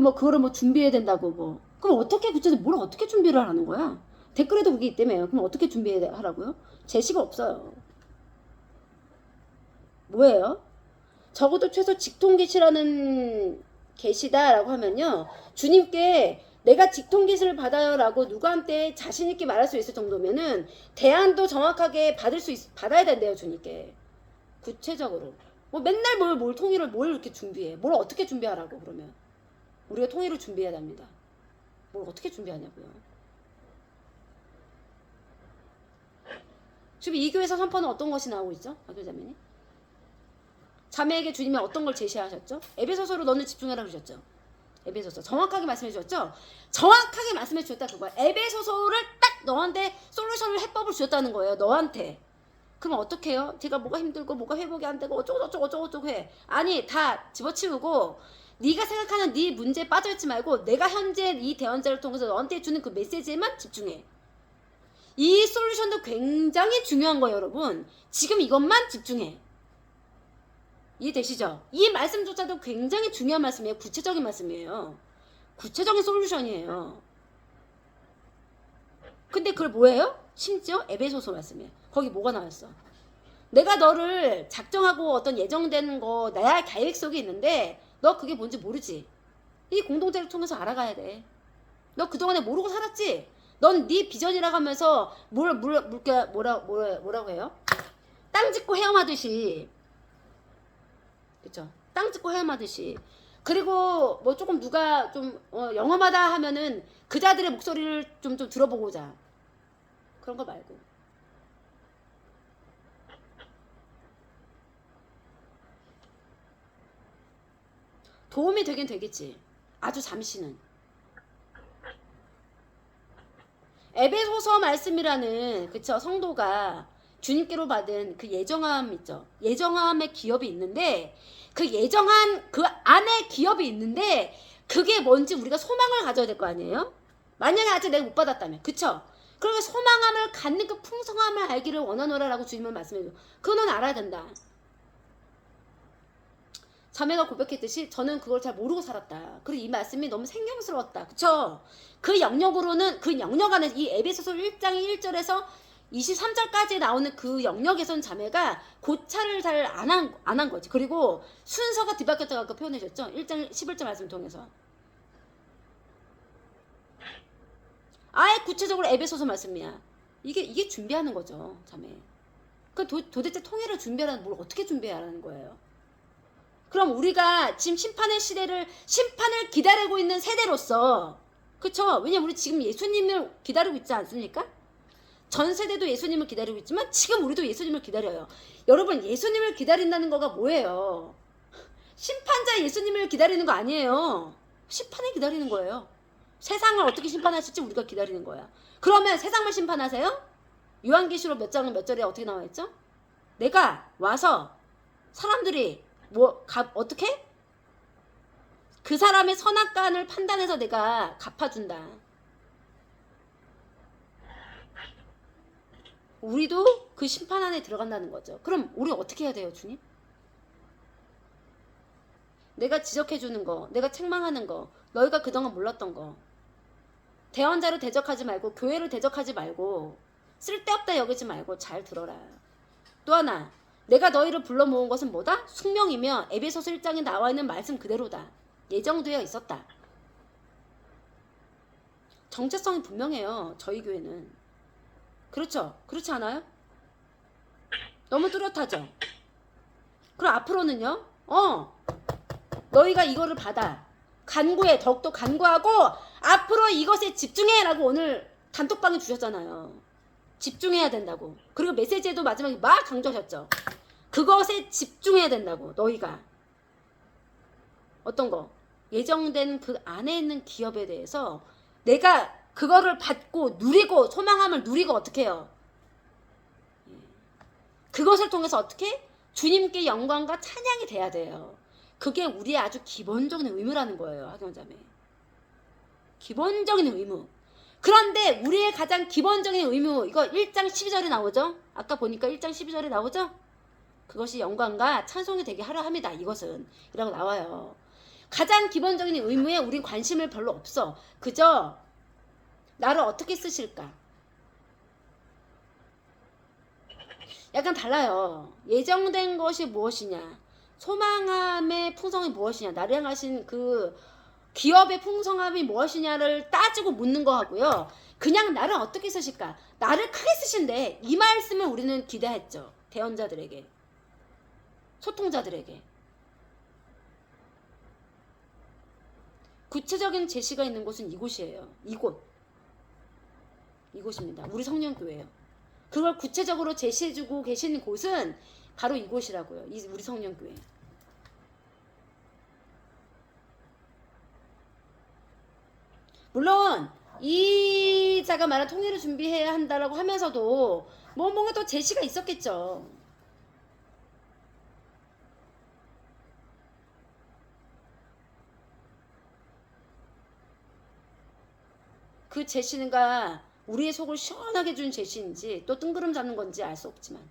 뭐 그거를 뭐 준비해야 된다고 뭐. 그럼 어떻게 구체적으로 뭘 어떻게 준비를 하는 거야? 댓글에도 그게 있다며요. 그럼 어떻게 준비해야 하라고요? 제시가 없어요. 뭐예요? 적어도 최소 직통계시라는 계시다라고 하면요. 주님께 내가 직통계시를 받아요라고 누구한테 자신있게 말할 수 있을 정도면은 대안도 정확하게 받아야 된대요. 주님께. 구체적으로. 뭐 맨날 뭘 통일을 뭘 이렇게 준비해. 뭘 어떻게 준비하라고 그러면. 우리가 통일을 준비해야 합니다. 뭘 어떻게 준비하냐고요. 지금 이 교회에서 선포는 어떤 것이 나오고 있죠? 박교자매님? 자매에게 주님이 어떤 걸 제시하셨죠? 에베소서로 너는 집중하라 그러셨죠? 에베소서 정확하게 말씀해 주셨죠? 정확하게 말씀해 주셨다 그거야. 에베소서를 딱 너한테 솔루션을 해법을 주셨다는 거예요. 너한테. 그럼 어떻게 해요? 제가 뭐가 힘들고 뭐가 회복이 안 되고 어쩌고 해. 아니 다 집어치우고 네가 생각하는 네 문제에 빠져있지 말고 내가 현재 이 대언자를 통해서 너한테 주는 그 메시지에만 집중해. 이 솔루션도 굉장히 중요한 거예요. 여러분. 지금 이것만 집중해. 이해되시죠? 이 말씀조차도 굉장히 중요한 말씀이에요. 구체적인 말씀이에요. 구체적인 솔루션이에요. 근데 그걸 뭐예요? 심지어 에베소서 말씀이에요. 거기 뭐가 나왔어? 내가 너를 작정하고 어떤 예정되는 거 나의 계획 속에 있는데 너 그게 뭔지 모르지? 이 공동체를 통해서 알아가야 돼. 너 그동안에 모르고 살았지? 넌 네 비전이라고 하면서 뭐라고 해요? 땅 짚고 헤엄하듯이, 그쵸? 땅 짚고 헤엄하듯이. 그리고 뭐 조금 누가 좀 영험하다 하면은 그 자들의 목소리를 좀 들어보고자. 그런 거 말고. 도움이 되긴 되겠지. 아주 잠시는. 에베소서 말씀이라는 그쵸 성도가 주님께로 받은 그 예정함 있죠. 예정함의 기업이 있는데 그 예정한 그 안에 기업이 있는데 그게 뭔지 우리가 소망을 가져야 될 거 아니에요? 만약에 아직 내가 못 받았다면 그쵸? 그러면 소망함을 갖는 그 풍성함을 알기를 원하노라라고 주님은 말씀해줘. 그거는 알아야 된다. 자매가 고백했듯이 저는 그걸 잘 모르고 살았다. 그리고 이 말씀이 너무 생경스러웠다. 그쵸? 그 영역으로는 그 영역 안에 이 에베소서 1장 1절에서 23절까지 나오는 그 영역에선 자매가 고찰을 잘 안 한 거지. 그리고 순서가 뒤바뀌었다고 표현해줬죠. 1장 11절 말씀 통해서. 아예 구체적으로 에베소서 말씀이야. 이게 준비하는 거죠. 자매. 그 도대체 통일을 준비하라는 뭘 어떻게 준비하라는 거예요. 그럼 우리가 지금 심판을 기다리고 있는 세대로서, 그쵸? 왜냐면 우리 지금 예수님을 기다리고 있지 않습니까? 전 세대도 예수님을 기다리고 있지만 지금 우리도 예수님을 기다려요. 여러분, 예수님을 기다린다는 거가 뭐예요? 심판자 예수님을 기다리는 거 아니에요. 심판을 기다리는 거예요. 세상을 어떻게 심판하실지 우리가 기다리는 거야. 그러면 세상을 심판하세요? 요한계시록 몇 장 몇 절에 어떻게 나와 있죠? 내가 와서 사람들이 어떻게? 그 사람의 선악간을 판단해서 내가 갚아준다. 우리도 그 심판 안에 들어간다는 거죠. 그럼 우리 어떻게 해야 돼요, 주님? 내가 지적해주는 거, 내가 책망하는 거, 너희가 그동안 몰랐던 거. 대언자를 대적하지 말고, 교회를 대적하지 말고, 쓸데없다 여기지 말고 잘 들어라. 또 하나, 내가 너희를 불러 모은 것은 뭐다? 숙명이며 에베소서 1장에 나와 있는 말씀 그대로다. 예정되어 있었다. 정체성이 분명해요. 저희 교회는. 그렇죠? 그렇지 않아요? 너무 뚜렷하죠? 그럼 앞으로는요? 너희가 이거를 받아. 간구해. 더욱더 간구하고 앞으로 이것에 집중해 라고 오늘 단톡방에 주셨잖아요. 집중해야 된다고. 그리고 메시지에도 마지막에 막 강조하셨죠. 그것에 집중해야 된다고. 너희가 어떤 거? 예정된 그 안에 있는 기업에 대해서 내가 그거를 받고 누리고 소망함을 누리고 어떻게 해요? 그것을 통해서 어떻게? 주님께 영광과 찬양이 돼야 돼요. 그게 우리의 아주 기본적인 의무라는 거예요. 학용자매. 기본적인 의무. 그런데 우리의 가장 기본적인 의무, 이거 1장 12절에 나오죠? 아까 보니까 1장 12절에 나오죠? 그것이 영광과 찬송이 되게 하려 합니다. 이것은 이라고 나와요. 가장 기본적인 의무에 우린 관심을 별로 없어. 그저 나를 어떻게 쓰실까? 약간 달라요. 예정된 것이 무엇이냐? 소망함의 풍성이 무엇이냐? 나를 향하신 그 기업의 풍성함이 무엇이냐를 따지고 묻는 거 하고요. 그냥 나를 어떻게 쓰실까? 나를 크게 쓰신대. 이 말씀을 우리는 기대했죠. 대언자들에게. 소통자들에게. 구체적인 제시가 있는 곳은 이곳이에요. 이곳입니다. 우리 성령교회예요. 그걸 구체적으로 제시해주고 계시는 곳은 바로 이곳이라고요. 우리 성령교회. 물론 이 자가 말한 통일을 준비해야 한다라고 하면서도 뭔가 또 제시가 있었겠죠. 그 제시가 우리의 속을 시원하게 준 제시인지 또 뜬구름 잡는 건지 알 수 없지만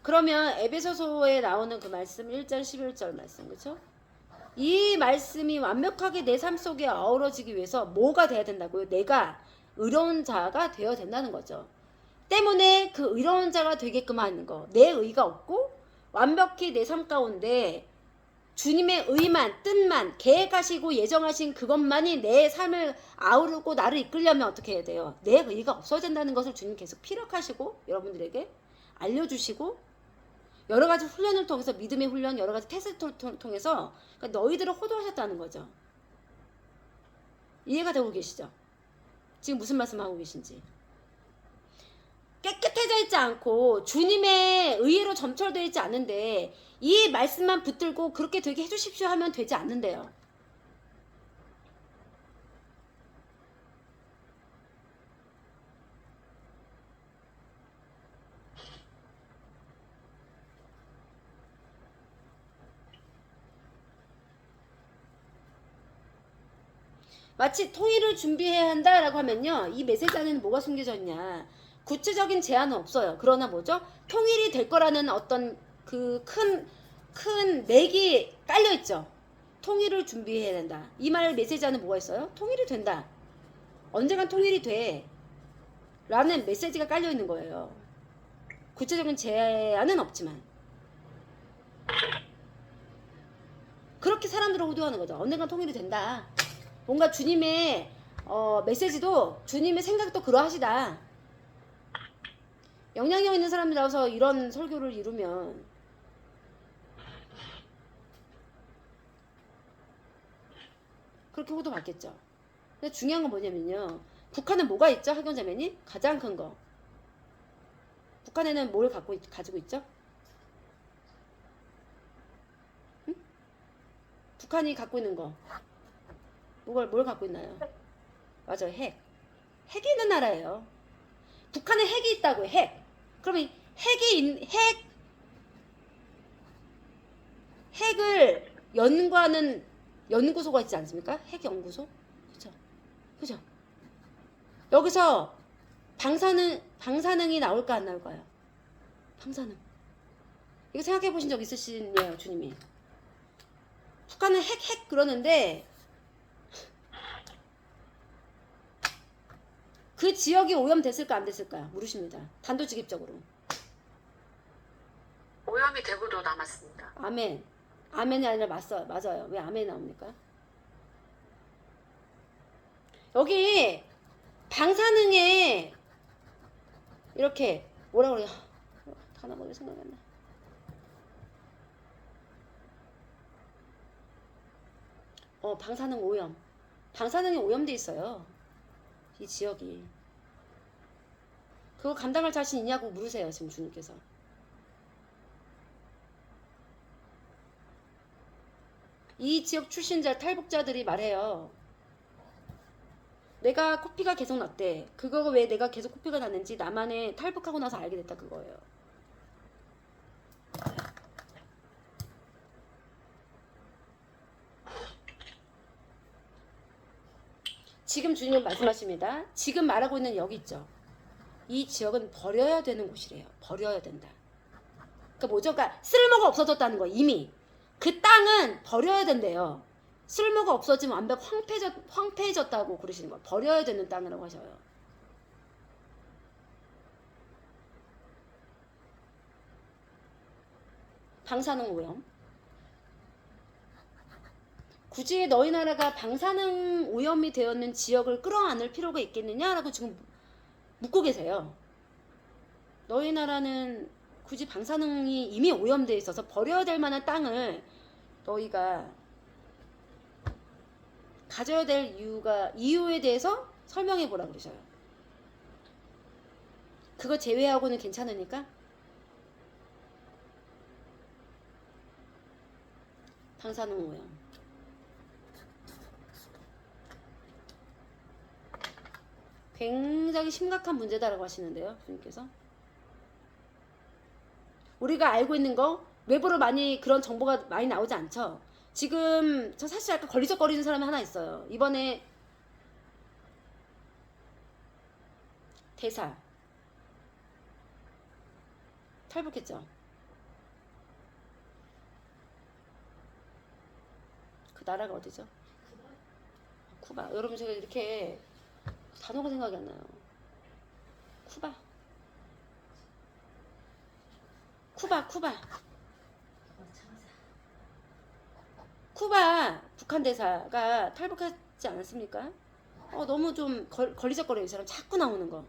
그러면 에베소서에 나오는 그 말씀 1절 11절 말씀 그렇죠? 이 말씀이 완벽하게 내 삶 속에 어우러지기 위해서 뭐가 돼야 된다고요? 내가 의로운 자가 되어야 된다는 거죠. 때문에 그 의로운 자가 되게끔 하는 거. 내 의가 없고 완벽히 내 삶 가운데 주님의 의만, 뜻만, 계획하시고 예정하신 그것만이 내 삶을 아우르고 나를 이끌려면 어떻게 해야 돼요? 내 의가 없어야 된다는 것을 주님 계속 피력하시고 여러분들에게 알려주시고 여러 가지 훈련을 통해서 믿음의 훈련, 여러 가지 테스트를 통해서 그러니까 너희들을 호도하셨다는 거죠. 이해가 되고 계시죠? 지금 무슨 말씀하고 계신지. 깨끗해져 있지 않고 주님의 의로 점철되어 있지 않은데 이 말씀만 붙들고 그렇게 되게 해주십시오 하면 되지 않는데요. 마치 통일을 준비해야 한다라고 하면요. 이 메시지 안에는 뭐가 숨겨져 있냐. 구체적인 제안은 없어요. 그러나 뭐죠? 통일이 될 거라는 어떤 그 큰 맥이 깔려있죠. 통일을 준비해야 된다. 이 말 메시지 안에 뭐가 있어요? 통일이 된다. 언젠간 통일이 돼. 라는 메시지가 깔려있는 거예요. 구체적인 제안은 없지만. 그렇게 사람들을 호도하는 거죠. 언젠간 통일이 된다. 뭔가 주님의 메시지도 주님의 생각도 그러하시다. 영향력 있는 사람이라서 이런 설교를 이루면 그렇게 호도받겠죠. 근데 중요한 건 뭐냐면요. 북한은 뭐가 있죠? 학연자매님? 가장 큰 거. 북한에는 뭘 가지고 있죠? 응? 북한이 갖고 있는 거. 뭘 갖고 있나요? 맞아요. 핵. 핵이 있는 나라예요. 북한에 핵이 있다고요. 핵. 그러면 핵을 연구하는 연구소가 있지 않습니까? 핵 연구소? 그죠? 여기서 방사능이 나올까 안 나올까요? 방사능. 이거 생각해 보신 적 있으시네요, 주님이. 북한은 핵 그러는데 그 지역이 오염됐을까 안 됐을까요? 물으십니다. 단도직입적으로. 오염이 되고도 남았습니다. 아멘. 아멘이 아니라 맞아요. 왜 아멘이 나옵니까? 여기 방사능에 이렇게 뭐라 그래요? 단어가 왜 생각이 안 나? 방사능 오염. 방사능이 오염돼 있어요. 이 지역이. 그거 감당할 자신 있냐고 물으세요. 지금 주님께서. 이 지역 출신자 탈북자들이 말해요. 내가 코피가 계속 났대. 그거 왜 내가 계속 코피가 났는지 나만의 탈북하고 나서 알게 됐다 그거예요. 지금 주님 말씀하십니다. 지금 말하고 있는 여기 있죠. 이 지역은 버려야 되는 곳이래요. 버려야 된다. 그러니까 뭐죠? 그러니까 쓸모가 없어졌다는 거예요. 이미 그 땅은 버려야 된대요. 쓸모가 없어지면 완벽 황폐해졌다고 그러시는 거예요. 버려야 되는 땅이라고 하셔요. 방사능 오염. 굳이 너희 나라가 방사능 오염이 되었는 지역을 끌어안을 필요가 있겠느냐라고 지금 묻고 계세요. 너희 나라는 굳이 방사능이 이미 오염되어 있어서 버려야 될 만한 땅을 너희가 가져야 될 이유에 대해서 설명해 보라 그러셔요. 그거 제외하고는 괜찮으니까? 방사능 오염. 굉장히 심각한 문제다라고 하시는데요, 주님께서. 우리가 알고 있는 거 외부로 많이 그런 정보가 많이 나오지 않죠. 지금 저 사실 약간 걸리적거리는 사람이 하나 있어요. 이번에 대사 탈북했죠. 그 나라가 어디죠? 쿠바. 여러분 제가 이렇게 단어가 생각이 안 나요. 쿠바 북한 대사가 탈북하지 않았습니까? 너무 좀 걸리적거려요. 이 사람 자꾸 나오는 거.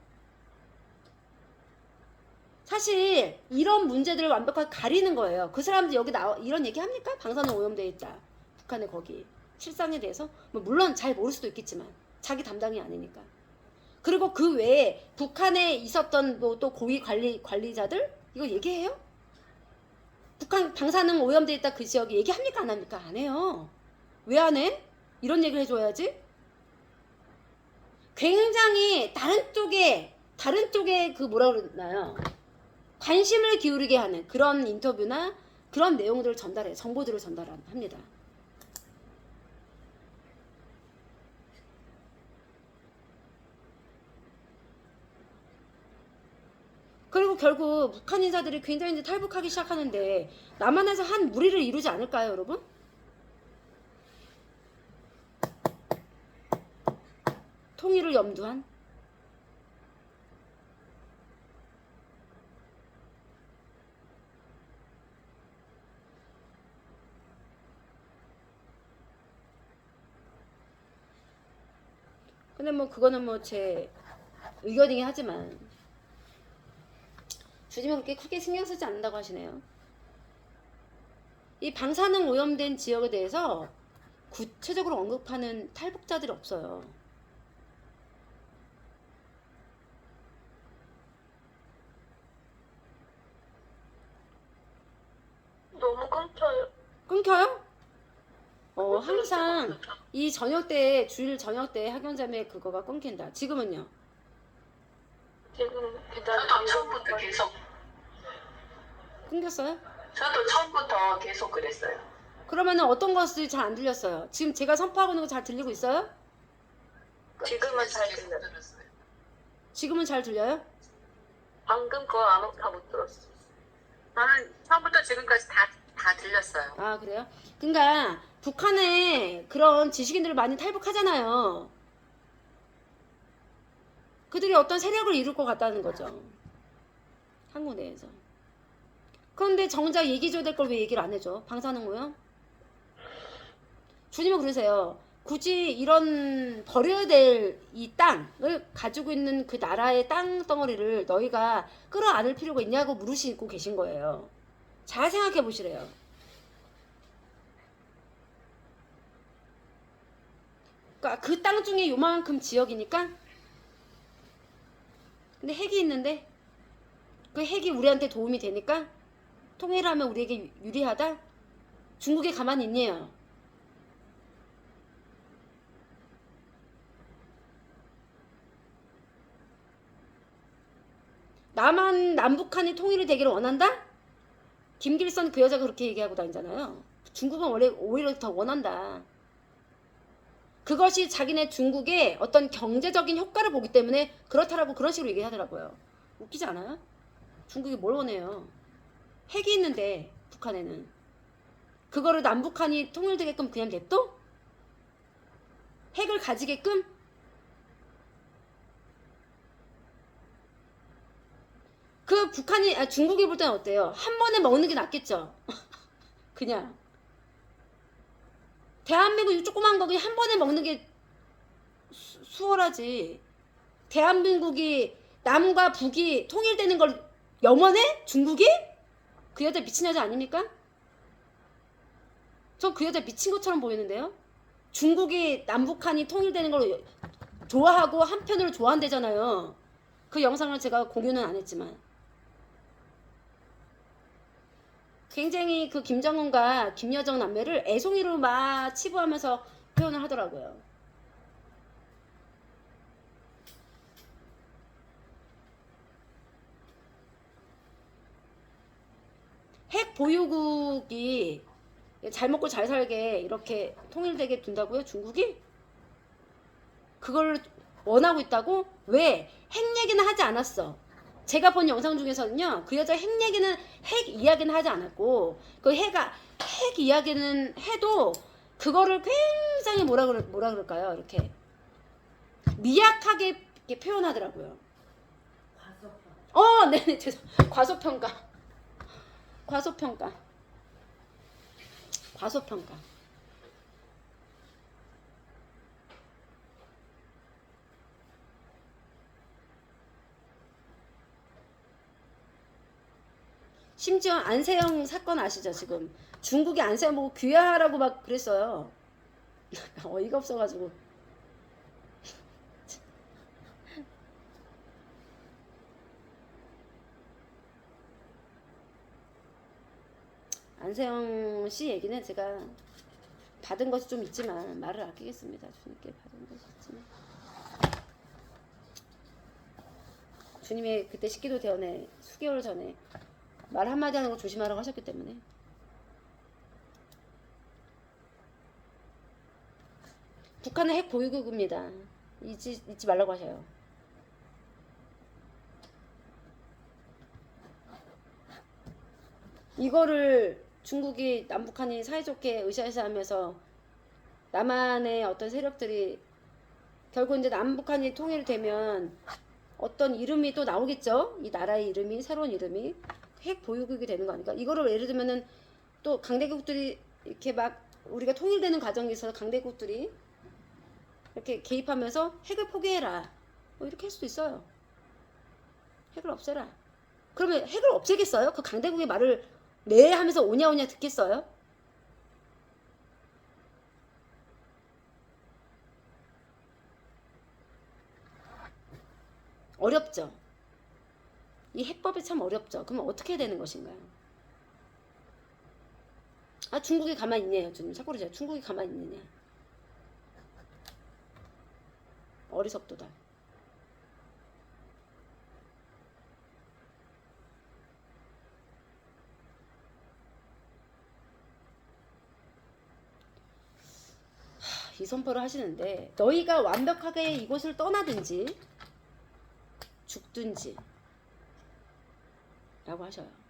사실 이런 문제들을 완벽하게 가리는 거예요. 그 사람들 여기 이런 얘기 합니까? 방사능 오염되어 있다. 북한의 거기 실상에 대해서 물론 잘 모를 수도 있겠지만 자기 담당이 아니니까. 그리고 그 외에 북한에 있었던 또 고위 관리자들 이거 얘기해요? 북한 방사능 오염돼 있다 그 지역에 얘기합니까? 안 합니까? 안 해요. 왜 안 해? 이런 얘기를 해줘야지. 굉장히 다른 쪽에 그 뭐라 그러나요? 관심을 기울이게 하는 그런 인터뷰나 그런 내용들을 전달해, 정보들을 전달합니다. 그리고 결국 북한 인사들이 굉장히 이제 탈북하기 시작하는데 남한에서 한 무리를 이루지 않을까요, 여러분? 통일을 염두한? 근데 그거는 제 의견이긴 하지만 주님은 그렇게 크게 신경 쓰지 않는다고 하시네요. 이 방사능 오염된 지역에 대해서 구체적으로 언급하는 탈북자들이 없어요. 너무 끊겨요. 끊겨요? 항상 이 주일 저녁 때 학연자매 그거가 끊긴다. 지금은요? 지금 괜찮아요. 저도 처음부터 계속 끊겼어요? 저도 처음부터 계속 그랬어요. 그러면은 어떤 것이 잘 안 들렸어요? 지금 제가 선포하고 있는 거 잘 들리고 있어요? 지금은 잘 들려요. 지금은 잘 들려요? 방금 거 아무 다 못 들었어. 나는 처음부터 지금까지 다 들렸어요. 아, 그래요? 그러니까 북한에 그런 지식인들을 많이 탈북하잖아요. 그들이 어떤 세력을 이룰 것 같다는 거죠. 한국 내에서. 그런데 정작 얘기해줘야 될 걸 왜 얘기를 안 해줘? 방사능 오염? 주님은 그러세요. 굳이 이런 버려야 될 이 땅을 가지고 있는 그 나라의 땅 덩어리를 너희가 끌어안을 필요가 있냐고 물으시고 계신 거예요. 잘 생각해 보시래요. 그러니까 그 땅 중에 요만큼 지역이니까. 근데 핵이 있는데 그 핵이 우리한테 도움이 되니까 통일하면 우리에게 유리하다? 중국이 가만히 있네요. 남북한이 통일이 되기를 원한다? 김길선 그 여자가 그렇게 얘기하고 다니잖아요. 중국은 원래 오히려 더 원한다. 그것이 자기네 중국의 어떤 경제적인 효과를 보기 때문에 그렇다라고 그런 식으로 얘기하더라고요. 웃기지 않아요? 중국이 뭘 원해요? 핵이 있는데 북한에는 그거를 남북한이 통일되게끔 그냥 냅둬? 핵을 가지게끔? 그 북한이 중국이 볼 때는 어때요? 한 번에 먹는 게 낫겠죠? 그냥 대한민국 이 조그만 거 그냥 한 번에 먹는 게 수월하지. 대한민국이 남과 북이 통일되는 걸 염원해? 중국이? 그 여자 미친 여자 아닙니까? 전 그 여자 미친 것처럼 보이는데요. 중국이 남북한이 통일되는 걸 좋아하고 한편으로 좋아한대잖아요. 그 영상을 제가 공유는 안 했지만 굉장히 그 김정은과 김여정 남매를 애송이로 막 치부하면서 표현을 하더라고요. 핵 보유국이 잘 먹고 잘 살게 이렇게 통일되게 둔다고요? 중국이? 그걸 원하고 있다고? 왜? 핵 얘기는 하지 않았어. 제가 본 영상 중에서는요, 그 여자 핵 얘기는, 핵 이야기는 하지 않았고, 그 핵 이야기는 해도, 그거를 굉장히 뭐라 그럴까요? 이렇게. 미약하게 이렇게 표현하더라고요. 네네, 죄송. 과소평가. 심지어 안세영 사건 아시죠? 지금 중국이 안세영 보고 귀화하라고 막 그랬어요. 어이가 없어가지고. 안세영 씨 얘기는 제가 받은 것이 좀 있지만 말을 아끼겠습니다. 주님께 받은 것이 있지만 주님의 그때 식기도 대원에 수개월 전에 말 한마디 하는 거 조심하라고 하셨기 때문에. 북한은 핵 보유국입니다. 잊지 말라고 하셔요. 이거를 중국이 남북한이 사이좋게 으쌰으쌰하면서 남한의 어떤 세력들이 결국 이제 남북한이 통일되면 어떤 이름이 또 나오겠죠? 이 나라의 이름이, 새로운 이름이 핵 보유국이 되는 거 아닙니까? 이거를 예를 들면은 또 강대국들이 이렇게 막 우리가 통일되는 과정에 있어서 강대국들이 이렇게 개입하면서 핵을 포기해라. 이렇게 할 수도 있어요. 핵을 없애라. 그러면 핵을 없애겠어요? 그 강대국의 말을 네 하면서 오냐오냐 듣겠어요? 어렵죠. 이 핵법이 참 어렵죠. 그러면 어떻게 해야 되는 것인가요? 중국이 가만히 있네요. 지금 자꾸 그러죠. 중국이 가만히 있느냐. 어리석도다. 이 선포를 하시는데 너희가 완벽하게 이곳을 떠나든지 죽든지 라고 하셔요.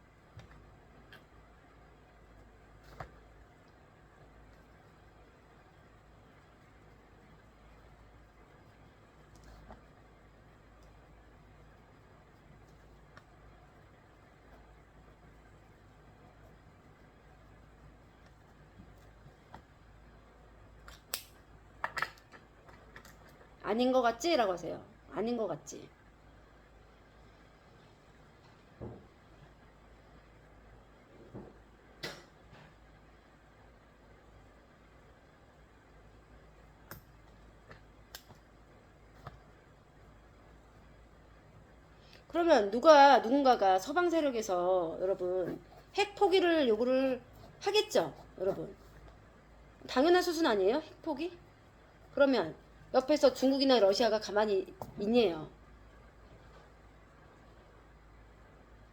아닌 것 같지? 라고 하세요. 아닌 것 같지? 그러면 누군가가 서방 세력에서 여러분 핵 포기를 요구를 하겠죠? 여러분. 당연한 수순 아니에요? 핵 포기? 그러면 옆에서 중국이나 러시아가 가만히 있네요.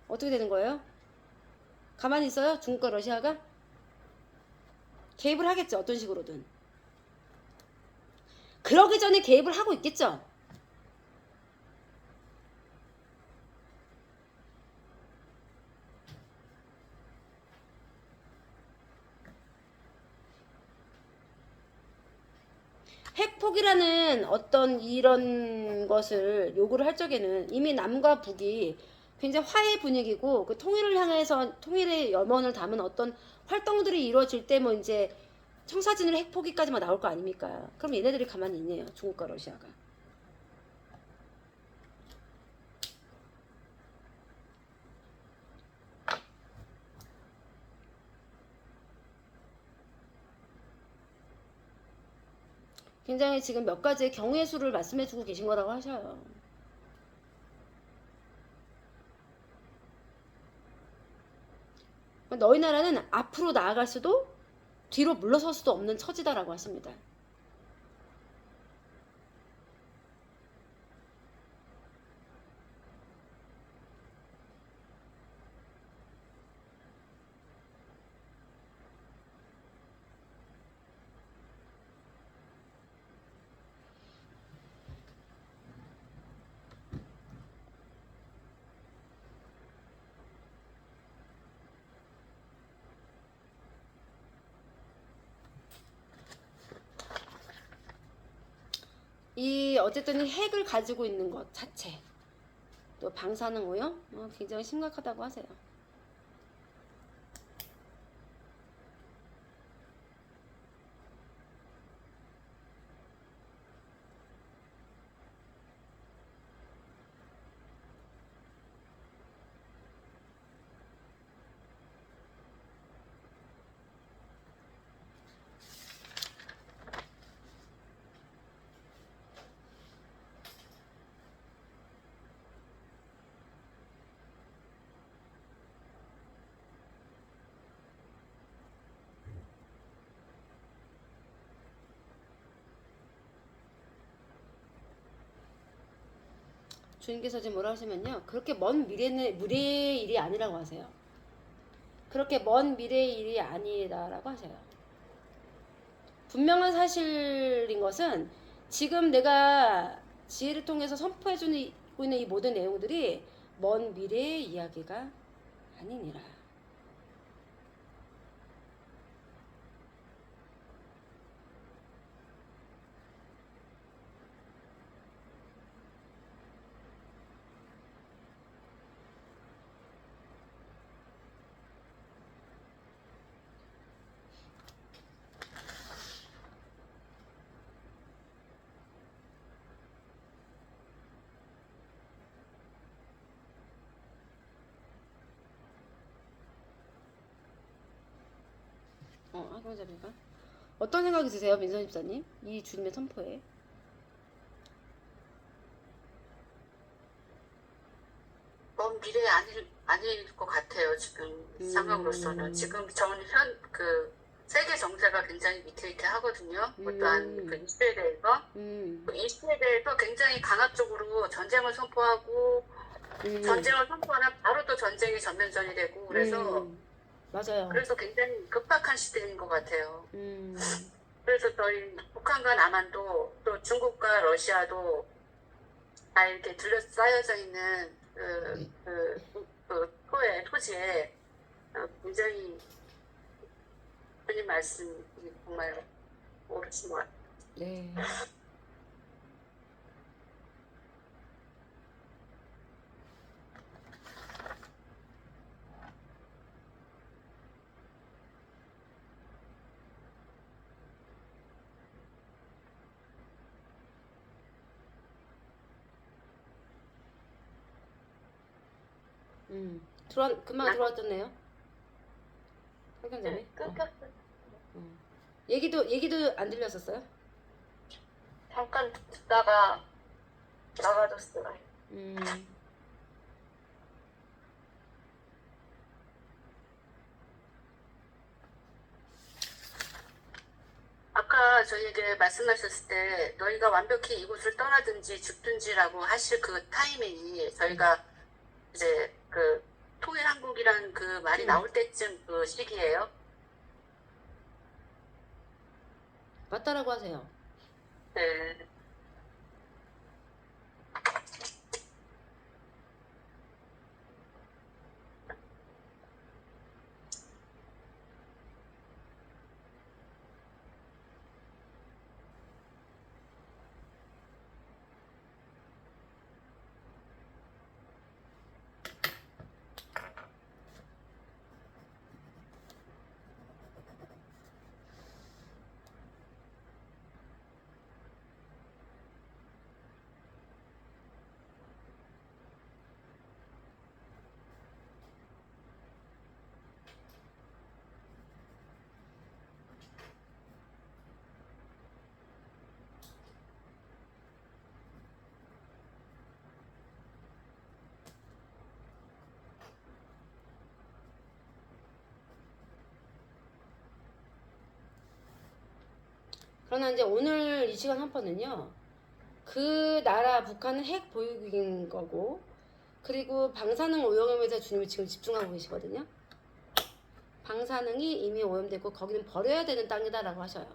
어떻게 되는 거예요? 가만히 있어요? 중국과 러시아가? 개입을 하겠죠. 어떤 식으로든. 그러기 전에 개입을 하고 있겠죠. 핵폭이라는 어떤 이런 것을 요구를 할 적에는 이미 남과 북이 굉장히 화해 분위기고 그 통일을 향해서 통일의 염원을 담은 어떤 활동들이 이루어질 때 뭐 이제 청사진으로 핵폭기까지만 나올 거 아닙니까? 그럼 얘네들이 가만히 있네요. 중국과 러시아가. 굉장히 지금 몇 가지의 경우의 수를 말씀해주고 계신 거라고 하셔요. 너희 나라는 앞으로 나아갈 수도 뒤로 물러설 수도 없는 처지다라고 하십니다. 이 어쨌든 이 핵을 가지고 있는 것 자체 또 방사능 오염 굉장히 심각하다고 하세요. 주인께서 지금 뭐라 하시면요. 그렇게 먼 미래의 일이 아니라고 하세요. 그렇게 먼 미래의 일이 아니라고 하세요. 분명한 사실인 것은 지금 내가 지혜를 통해서 선포해주고 있는 이 모든 내용들이 먼 미래의 이야기가 아니니라. 학용자비가 어떤 생각이 드세요, 민선 집사님? 이 주님의 선포에. 먼 미래에 아닐 것 같아요. 지금 상황으로서는. 지금 그 세계 정세가 굉장히 위태위태하거든요. 또한 그 이슈에 대해서. 그 이슈에 대해서 굉장히 강압적으로 전쟁을 선포하고 전쟁을 선포하면 바로 또 전쟁이 전면전이 되고 그래서 맞아요. 그래서 굉장히 급박한 시대인 것 같아요. 그래서 저희 북한과 남한도 또 중국과 러시아도 다 이렇게 둘러싸여져 있는 토지에 굉장히 주님 말씀이 정말 옳으신 것 같아요. 네. 금방 들어왔잖아요. 학연자매. 끊겼어요. 얘기도 안 들렸었어요? 잠깐 듣다가 나가졌어요. 아까 저희에게 말씀하셨을 때 너희가 완벽히 이곳을 떠나든지 죽든지라고 하실 그 타이밍이 저희가 이제 그 통일한국이란 그 말이 나올 때쯤 그 시기예요. 맞다라고 하세요. 네. 그러나 이제 오늘 이 시간 한 번은요. 그 나라 북한은 핵 보유국인 거고, 그리고 방사능 오염에 대해서 주님이 지금 집중하고 계시거든요. 방사능이 이미 오염되고 거기는 버려야 되는 땅이다라고 하셔요.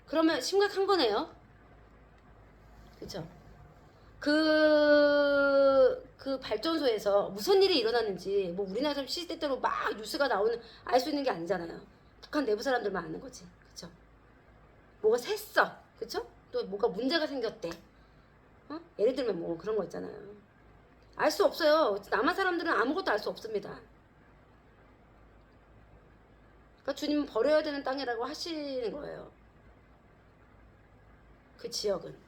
그러면 심각한 거네요. 그쵸? 그 발전소에서 무슨 일이 일어났는지 뭐 우리나라처럼 시대대로 막 뉴스가 나오는 알 수 있는 게 아니잖아요. 북한 내부 사람들만 아는 거지. 그쵸? 뭐가 샜어. 그쵸? 또 뭐가 문제가 생겼대. 어? 예를 들면 뭐 그런 거 있잖아요. 알 수 없어요. 남한 사람들은 아무것도 알 수 없습니다. 그러니까 주님은 버려야 되는 땅이라고 하시는 거예요. 그 지역은.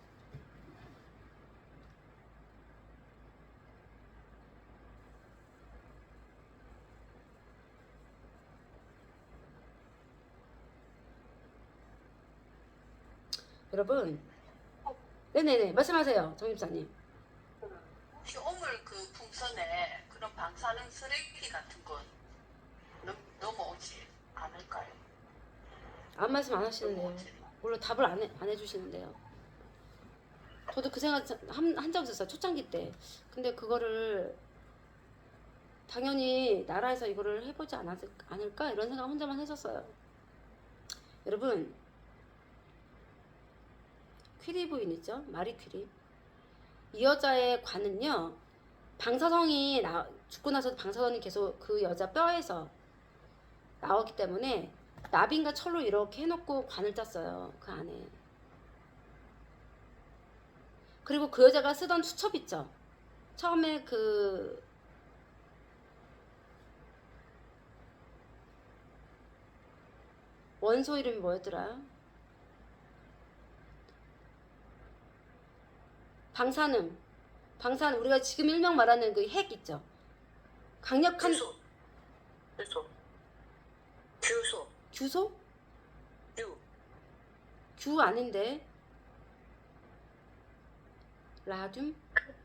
여러분, 네네네, 말씀하세요, 정집사님. 혹시 오물 그 풍선에 그런 방사능 쓰레기 같은 거 넘어오지 않을까요? 아무 말씀 안 하시는데요. 넘어오지. 물론 답을 안 해주시는데요. 저도 그 생각 한 적 있었어요, 초창기 때. 근데 그거를 당연히 나라에서 이거를 해보지 않을까 이런 생각 혼자만 했었어요. 여러분, 퀴리 부인 있죠? 마리 퀴리. 이 여자의 관은요, 방사성이 죽고 나서도 방사선이 계속 그 여자 뼈에서 나왔기 때문에 나빈과 철로 이렇게 해놓고 관을 짰어요, 그 안에. 그리고 그 여자가 쓰던 수첩 있죠? 처음에 그 원소 이름이 뭐였더라? 방사능 우리가 지금 일명 말하는 그 핵 있죠? 강력한 규소. 규소. 규소? 규. 규 아닌데 라듐?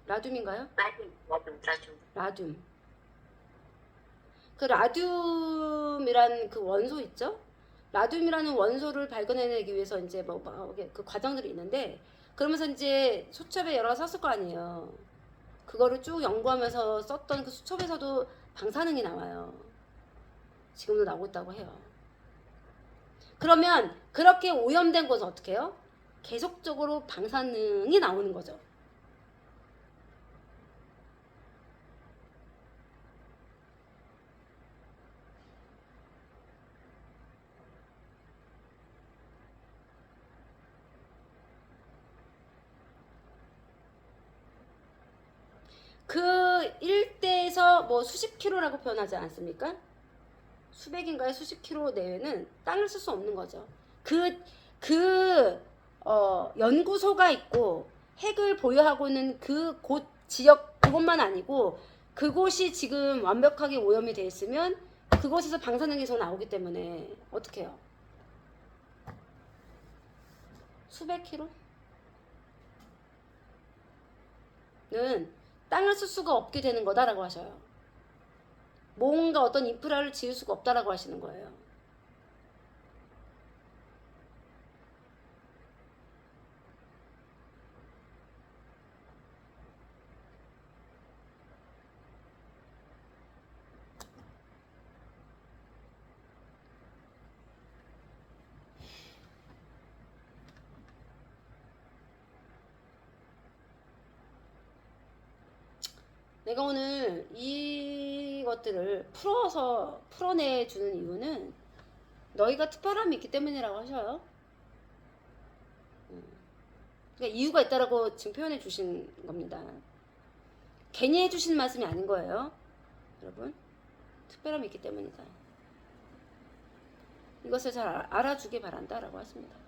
라듐인가요? 라듐. 그 라듐이란 그 원소 있죠? 라듐이라는 원소를 발견해내기 위해서 이제 그 과정들이 있는데, 그러면서 이제 수첩에 여러 가지 썼을 거 아니에요. 그거를 쭉 연구하면서 썼던 그 수첩에서도 방사능이 나와요. 지금도 나오고 있다고 해요. 그러면 그렇게 오염된 것은 어떻게 해요? 계속적으로 방사능이 나오는 거죠. 그 일대에서 뭐 수십 킬로라고 표현하지 않습니까? 수백인가요? 수십 킬로 내외는 땅을 쓸 수 없는 거죠. 연구소가 있고 핵을 보유하고 있는 그 곳 지역 그것만 아니고, 그곳이 지금 완벽하게 오염이 돼 있으면 그곳에서 방사능이 계속 나오기 때문에 어떻게 해요? 수백 킬로는 땅을 쓸 수가 없게 되는 거다라고 하셔요. 뭔가 어떤 인프라를 지을 수가 없다라고 하시는 거예요. 내가 오늘 이것들을 풀어내주는 이유는 너희가 특별함이 있기 때문이라고 하셔요. 그러니까 이유가 있다라고 지금 표현해 주신 겁니다. 괜히 해주시는 말씀이 아닌 거예요. 여러분, 특별함이 있기 때문이다. 이것을 잘 알아주길 바란다라고 하십니다.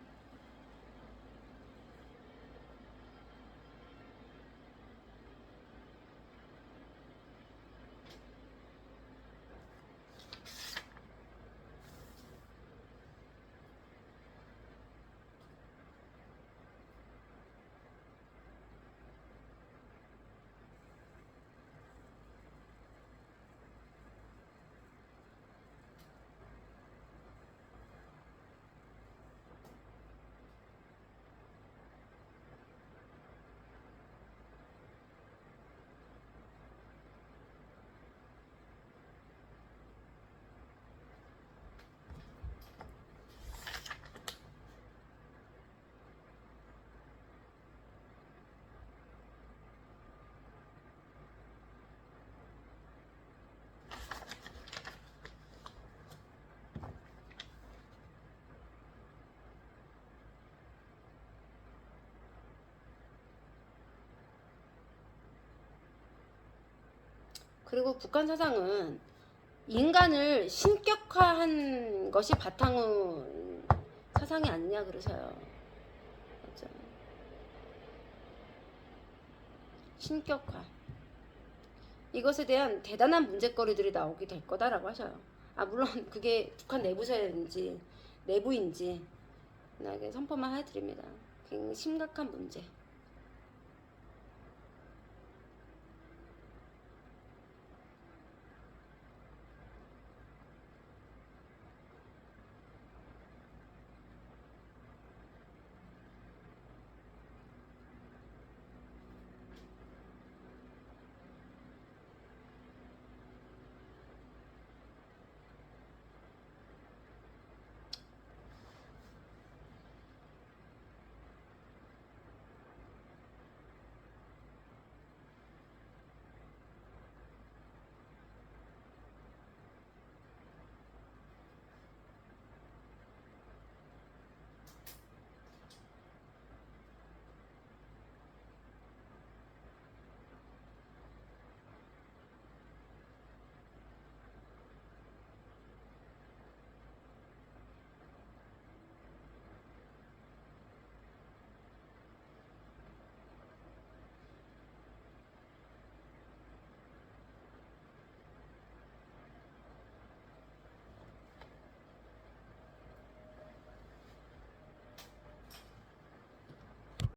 그리고 북한 사상은 인간을 신격화한 것이 바탕 사상이 아니냐 그러세요. 맞죠? 신격화. 이것에 대한 대단한 문제거리들이 나오게 될 거다라고 하셔요. 물론 그게 북한 내부인지 나에게 선포만 해드립니다. 굉장히 심각한 문제.